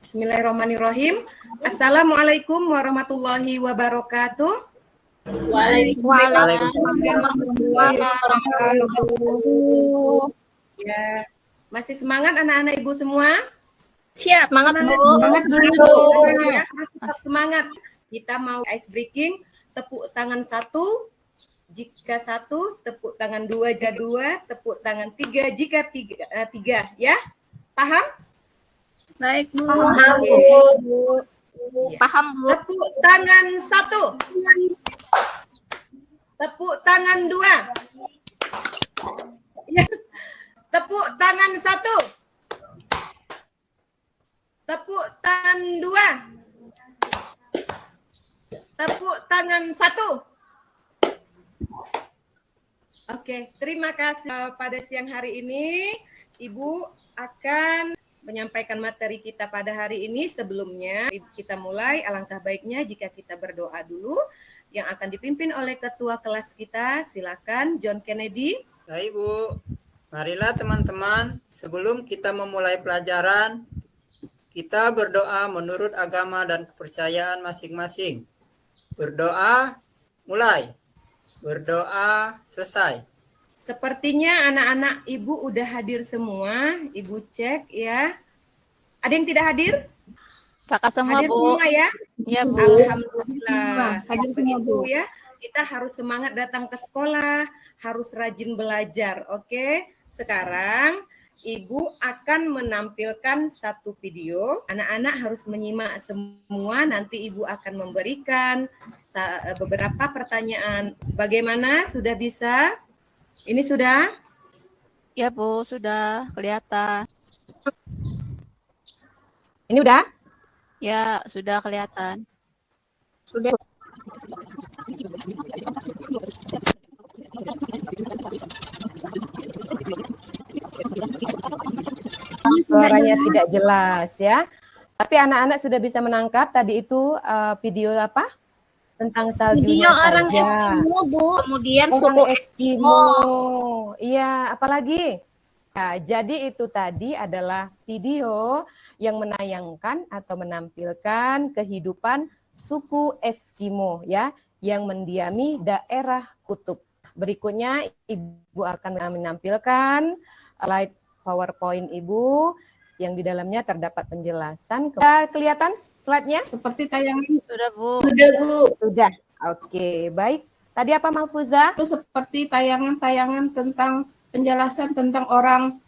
Bismillahirrahmanirrahim. Assalamualaikum warahmatullahi wabarakatuh. Waalaikumsalam warahmatullahi wabarakatuh. Ya, masih semangat anak-anak ibu semua? Siap, semangat Bu. Semangat dulu. Ya, harus tetap semangat. Kita mau ice breaking, tepuk tangan 1 jika 1, tepuk tangan 2 jika 2, tepuk tangan 3 jika 3, ya. Paham? Baik Bu. Paham Bu. Ya. Paham Bu. Tepuk tangan 1. Tepuk tangan 2. Ya. Tepuk tangan 1. Tepuk tangan 2. Tepuk tangan 1. Oke, terima kasih. Pada siang hari ini, Ibu akan menyampaikan materi kita pada hari ini. Sebelumnya kita mulai, alangkah baiknya jika kita berdoa dulu yang akan dipimpin oleh ketua kelas kita. Silakan John Kennedy. Baik Bu, marilah teman-teman sebelum kita memulai pelajaran, kita berdoa menurut agama dan kepercayaan masing-masing. Berdoa, mulai. Berdoa, selesai. Sepertinya anak-anak Ibu udah hadir semua. Ibu cek ya. Ada yang tidak hadir? Kakak semua Hadir Bu. semua ya? Iya Bu. Alhamdulillah. Hadir semua Bu. Ya, kita harus semangat datang ke sekolah, harus rajin belajar. Oke, sekarang Ibu akan menampilkan satu video. Anak-anak harus menyimak semua. Nanti Ibu akan memberikan beberapa pertanyaan. Bagaimana? Sudah bisa? Ini sudah? Ya Bu, sudah kelihatan. Ini udah? Ya, sudah kelihatan. Sudah. Suaranya tidak jelas ya. Tapi anak-anak sudah bisa menangkap tadi itu video apa? Tentang saljunya Video orang saja. Eskimo, Bu. Kemudian Orang suku Eskimo. Iya, apalagi? Nah, jadi itu tadi adalah video yang menayangkan atau menampilkan kehidupan suku Eskimo ya, yang mendiami daerah kutub. Berikutnya Ibu akan menampilkan slide PowerPoint Ibu yang di dalamnya terdapat penjelasan. Kelihatan slide-nya? seperti tayangan Sudah Bu. sudah Bu. Sudah. Oke, baik. Tadi apa Mahfuza? Itu seperti tayangan-tayangan tentang penjelasan tentang orang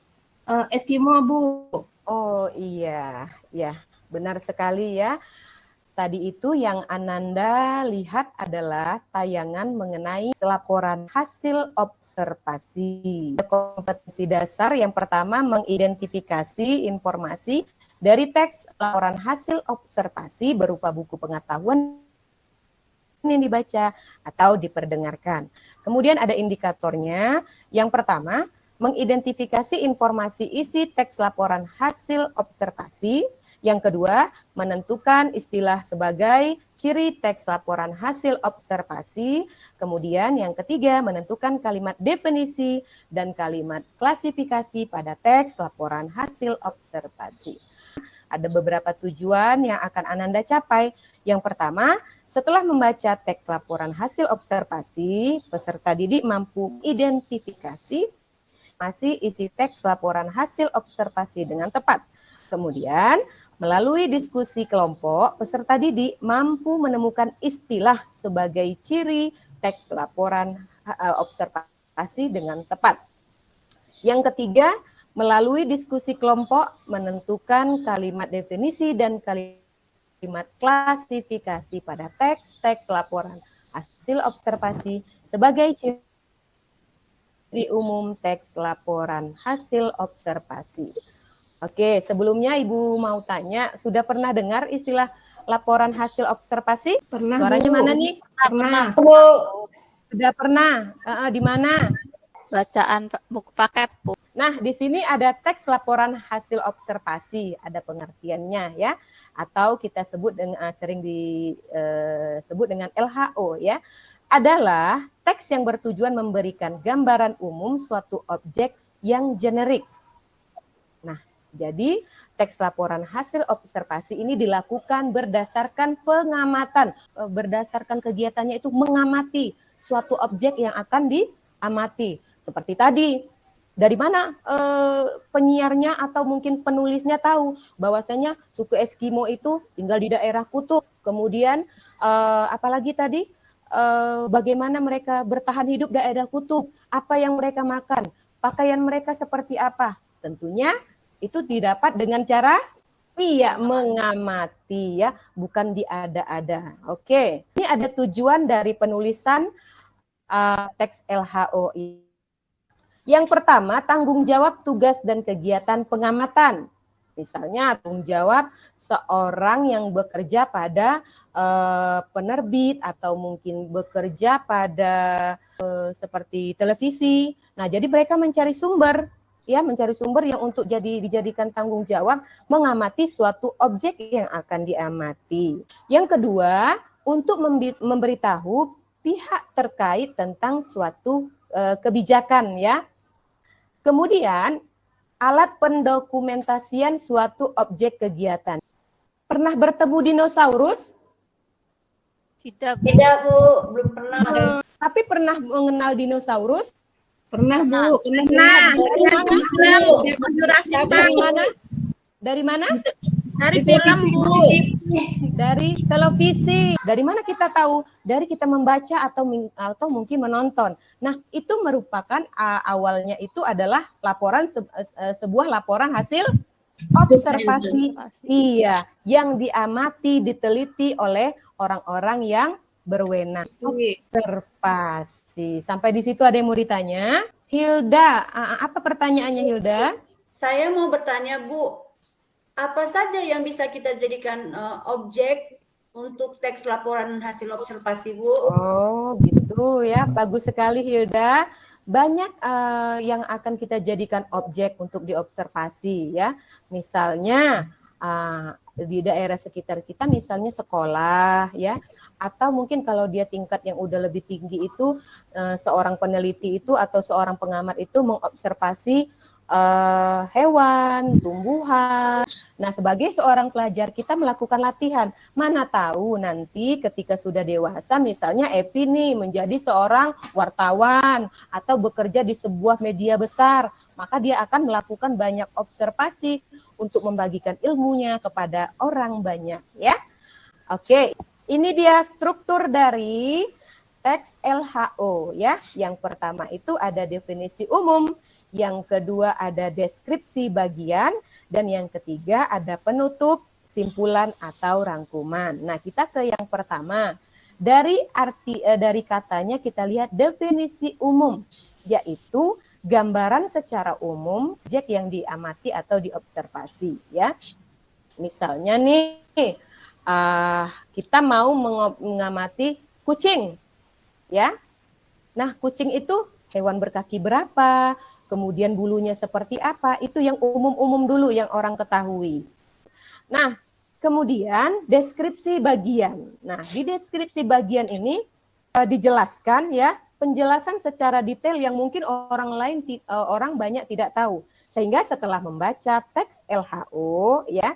Eskimo, Bu. Oh iya, ya benar sekali ya. Tadi itu yang Ananda lihat adalah tayangan mengenai laporan hasil observasi. Kompetensi dasar yang pertama mengidentifikasi informasi dari teks laporan hasil observasi berupa buku pengetahuan yang dibaca atau diperdengarkan. Kemudian ada indikatornya. Yang pertama, mengidentifikasi informasi isi teks laporan hasil observasi. Yang kedua, menentukan istilah sebagai ciri teks laporan hasil observasi. Kemudian yang ketiga, menentukan kalimat definisi dan kalimat klasifikasi pada teks laporan hasil observasi. Ada beberapa tujuan yang akan Ananda capai. Yang pertama, setelah membaca teks laporan hasil observasi, peserta didik mampu identifikasi masih isi teks laporan hasil observasi dengan tepat. Kemudian, melalui diskusi kelompok, peserta didik mampu menemukan istilah sebagai ciri teks laporan observasi dengan tepat. Yang ketiga, melalui diskusi kelompok menentukan kalimat definisi dan kalimat klasifikasi pada teks laporan hasil observasi sebagai ciri umum teks laporan hasil observasi. Oke, sebelumnya Ibu mau tanya, sudah pernah dengar istilah laporan hasil observasi? Pernah, Suaranya Bu. mana nih? Pernah. Sudah pernah. Di mana? Bacaan buku paket Bu. Nah, di sini ada teks laporan hasil observasi, ada pengertiannya ya, atau kita sebut dengan sering disebut dengan LHO ya. Adalah teks yang bertujuan memberikan gambaran umum suatu objek yang generik. Nah, jadi teks laporan hasil observasi ini dilakukan berdasarkan pengamatan, berdasarkan kegiatannya itu mengamati suatu objek yang akan diamati. Seperti tadi, dari mana penyiarnya atau mungkin penulisnya tahu bahwasanya suku Eskimo itu tinggal di daerah kutub. Kemudian apalagi tadi bagaimana mereka bertahan hidup di daerah kutub, apa yang mereka makan, pakaian mereka seperti apa. Tentunya itu didapat dengan cara mengamati ya, bukan diada-ada. Oke, ini ada tujuan dari penulisan teks LHO. Yang pertama, tanggung jawab tugas dan kegiatan pengamatan. Misalnya tanggung jawab seorang yang bekerja pada penerbit atau mungkin bekerja pada seperti televisi. Nah, jadi mereka mencari sumber yang untuk dijadikan tanggung jawab mengamati suatu objek yang akan diamati. Yang kedua, untuk memberitahu pihak terkait tentang suatu kebijakan ya. Kemudian alat pendokumentasian suatu objek kegiatan. Pernah bertemu dinosaurus? Tidak, Bu. Tidak, Bu, belum pernah. Tapi pernah mengenal dinosaurus? Pernah, Bu. Dari mana? Dari mana? Dari film, Bu. Dari televisi. Dari mana kita tahu? Dari kita membaca atau mungkin menonton. Nah, itu merupakan awalnya itu adalah sebuah laporan hasil observasi. Iya, yang diamati, diteliti oleh orang-orang yang berwenang. Observasi. Sampai di situ ada yang mau ditanya? Hilda, apa pertanyaannya Hilda? Saya mau bertanya, Bu, apa saja yang bisa kita jadikan objek untuk teks laporan hasil observasi, Bu? Oh, gitu ya. Bagus sekali Hilda. Banyak yang akan kita jadikan objek untuk diobservasi ya. Misalnya di daerah sekitar kita misalnya sekolah ya, atau mungkin kalau dia tingkat yang udah lebih tinggi itu seorang peneliti itu atau seorang pengamat itu mengobservasi hewan, tumbuhan. Nah, sebagai seorang pelajar kita melakukan latihan. Mana tahu nanti ketika sudah dewasa misalnya Epi nih menjadi seorang wartawan atau bekerja di sebuah media besar, maka dia akan melakukan banyak observasi untuk membagikan ilmunya kepada orang banyak ya. Oke, ini dia struktur dari teks LHO ya. Yang pertama itu ada definisi umum, yang kedua ada deskripsi bagian, dan yang ketiga ada penutup, simpulan atau rangkuman. Nah, kita ke yang pertama. Dari katanya kita lihat definisi umum, yaitu gambaran secara umum objek yang diamati atau diobservasi ya. Misalnya nih kita mau mengamati kucing ya. Nah, kucing itu hewan berkaki berapa, kemudian bulunya seperti apa, itu yang umum-umum dulu yang orang ketahui. Nah, kemudian deskripsi bagian. Nah, di deskripsi bagian ini dijelaskan ya, penjelasan secara detail yang mungkin orang banyak tidak tahu. Sehingga setelah membaca teks LHO ya,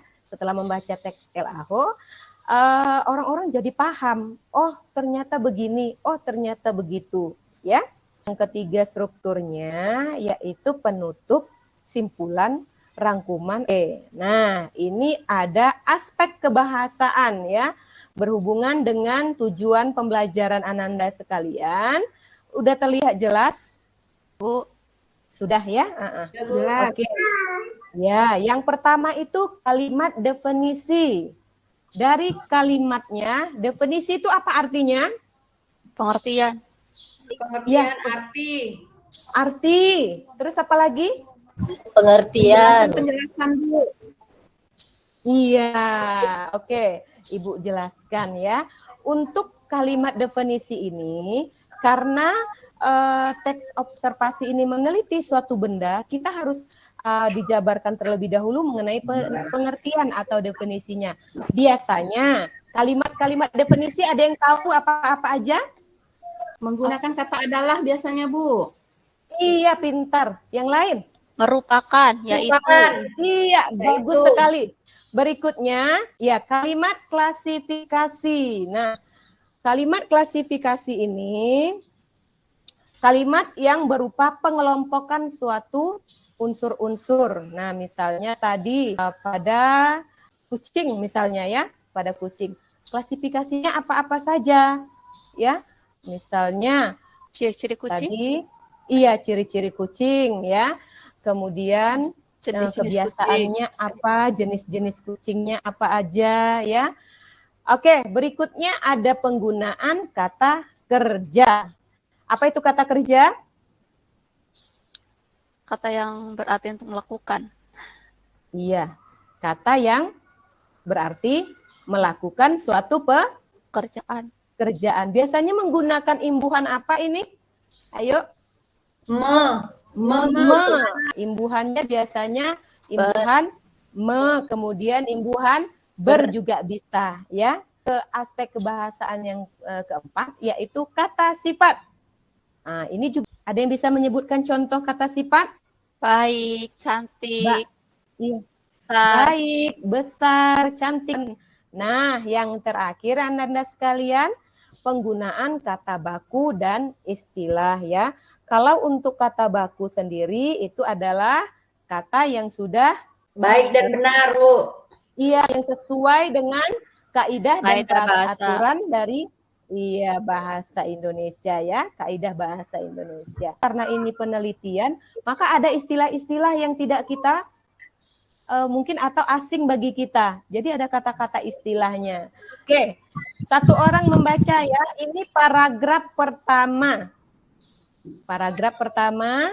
orang-orang jadi paham, oh ternyata begini, oh ternyata begitu ya. Yang ketiga strukturnya yaitu penutup, simpulan, rangkuman. Nah, ini ada aspek kebahasaan ya, berhubungan dengan tujuan pembelajaran Ananda sekalian. Udah terlihat jelas? Bu. Sudah ya? Jelas. Oke. Ya, yang pertama itu kalimat definisi. Dari kalimatnya, definisi itu apa artinya? Pengertian. Pengertian Arti. Terus apa lagi? Pengertian. Penjelasan, Bu. Iya, oke. Ibu jelaskan ya. Untuk kalimat definisi ini, karena teks observasi ini meneliti suatu benda, kita harus dijabarkan terlebih dahulu mengenai pengertian atau definisinya. Biasanya kalimat-kalimat definisi ada yang tahu apa-apa aja? Menggunakan kata adalah biasanya, Bu. Iya, pintar. Yang lain? Merupakan, yaitu. Merupakan. Iya, bagus Yaitu. sekali. Berikutnya, ya kalimat klasifikasi. Nah, kalimat klasifikasi ini kalimat yang berupa pengelompokan suatu unsur-unsur. Nah, misalnya tadi pada kucing misalnya ya, pada kucing. Klasifikasinya apa-apa saja ya. Misalnya Ciri-ciri kucing, tadi iya ciri-ciri kucing ya. Kemudian jenis-jenis kucing. kebiasaannya apa, jenis-jenis kucingnya apa aja ya. Oke, berikutnya ada penggunaan kata kerja. Apa itu kata kerja? Kata yang berarti untuk melakukan. Iya, kata yang berarti melakukan suatu Pekerjaan. pekerjaan. Biasanya menggunakan imbuhan apa ini? Ayo. Me. Imbuhannya biasanya imbuhan me, kemudian imbuhan ber juga bisa ya. Ke aspek kebahasaan yang keempat yaitu kata sifat. Nah, ini juga ada yang bisa menyebutkan contoh kata sifat? Baik, cantik, Iya. besar. Baik, besar, cantik. Nah, yang terakhir Anda sekalian, penggunaan kata baku dan istilah ya. Kalau untuk kata baku sendiri itu adalah kata yang sudah Baik dan benar, Bu. iya yang sesuai dengan kaidah dan Kaidah bahasa. peraturan dari bahasa Indonesia ya, kaidah bahasa Indonesia. Karena ini penelitian, maka ada istilah-istilah yang tidak kita mungkin atau asing bagi kita. Jadi ada kata-kata istilahnya. Oke, satu orang membaca ya. Ini paragraf pertama. Paragraf pertama.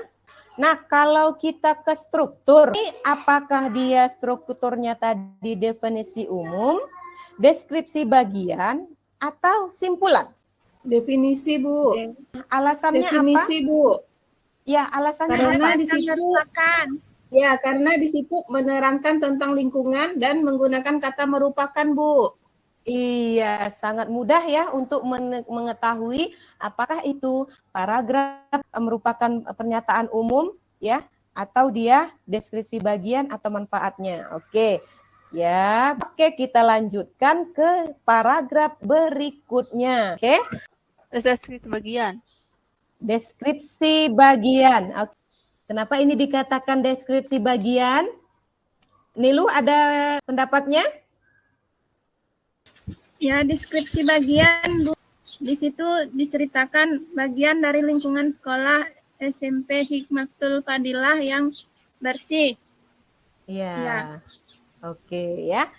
Nah, kalau kita ke struktur, ini apakah dia strukturnya tadi definisi umum, deskripsi bagian, atau simpulan? Definisi, Bu. Alasannya Definisi, apa? Bu. Ya, alasannya Karena apa? di situ karena di situ menerangkan tentang lingkungan dan menggunakan kata merupakan, Bu. Iya, sangat mudah ya untuk mengetahui apakah itu paragraf merupakan pernyataan umum ya atau dia deskripsi bagian atau manfaatnya. Oke. Ya, oke kita lanjutkan ke paragraf berikutnya. Oke. Deskripsi bagian. Deskripsi bagian. Oke. Kenapa ini dikatakan deskripsi bagian? Nilu ada pendapatnya? Ya, deskripsi bagian, Bu. Di situ diceritakan bagian dari lingkungan sekolah SMP Hikmatul Fadilah yang bersih. Iya. Ya. Oke ya.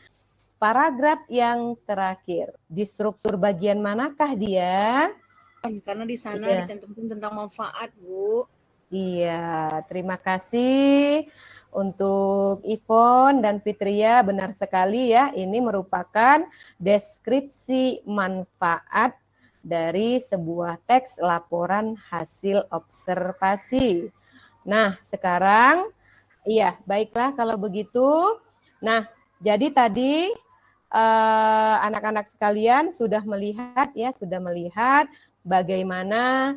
Paragraf yang terakhir. Di struktur bagian manakah dia? Karena di sana Iya. dicantumkan tentang manfaat, Bu. Iya, terima kasih untuk Ivon dan Fitria, benar sekali ya, ini merupakan deskripsi manfaat dari sebuah teks laporan hasil observasi. Nah, sekarang, iya, baiklah kalau begitu. Nah, jadi tadi anak-anak sekalian sudah melihat bagaimana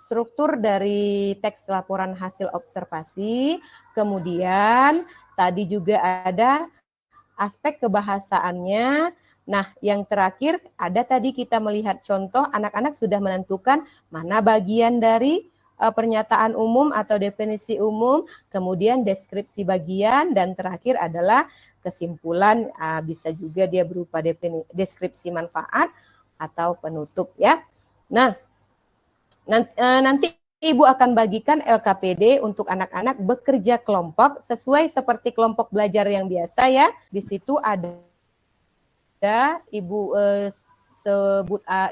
struktur dari teks laporan hasil observasi, kemudian tadi juga ada aspek kebahasaannya. Nah, yang terakhir ada tadi kita melihat contoh anak-anak sudah menentukan mana bagian dari pernyataan umum atau definisi umum, kemudian deskripsi bagian, dan terakhir adalah kesimpulan, bisa juga dia berupa deskripsi manfaat atau penutup ya. Nah, nanti Ibu akan bagikan LKPD untuk anak-anak bekerja kelompok sesuai seperti kelompok belajar yang biasa ya. Di situ ada Ibu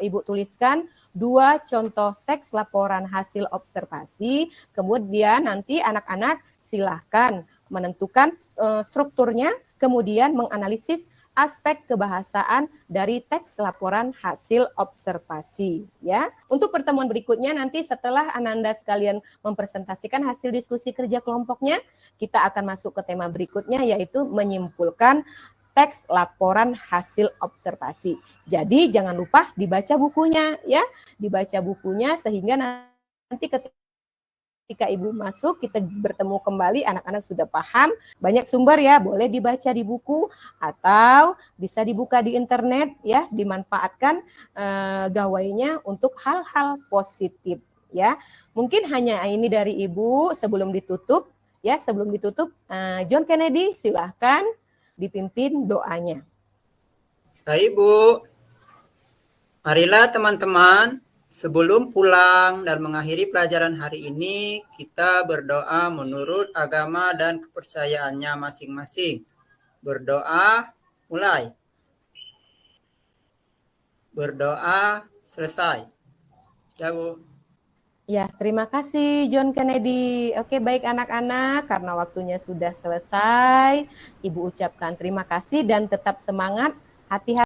Ibu tuliskan 2 contoh teks laporan hasil observasi. Kemudian nanti anak-anak silahkan menentukan strukturnya, kemudian menganalisis aspek kebahasaan dari teks laporan hasil observasi ya. Untuk pertemuan berikutnya nanti setelah Ananda sekalian mempresentasikan hasil diskusi kerja kelompoknya, kita akan masuk ke tema berikutnya yaitu menyimpulkan teks laporan hasil observasi. Jadi jangan lupa dibaca bukunya ya, dibaca bukunya sehingga nanti ketika ketika Ibu masuk, kita bertemu kembali, anak-anak sudah paham, banyak sumber ya, boleh dibaca di buku atau bisa dibuka di internet ya, dimanfaatkan gawainya untuk hal-hal positif ya. Mungkin hanya ini dari Ibu sebelum ditutup ya, John Kennedy silahkan dipimpin doanya. Baik, Bu. Marilah teman-teman, sebelum pulang dan mengakhiri pelajaran hari ini, kita berdoa menurut agama dan kepercayaannya masing-masing. Berdoa, mulai. Berdoa, selesai. Ya, Bu. Ya, terima kasih John Kennedy. Oke, baik anak-anak, karena waktunya sudah selesai, Ibu ucapkan terima kasih dan tetap semangat, hati-hati.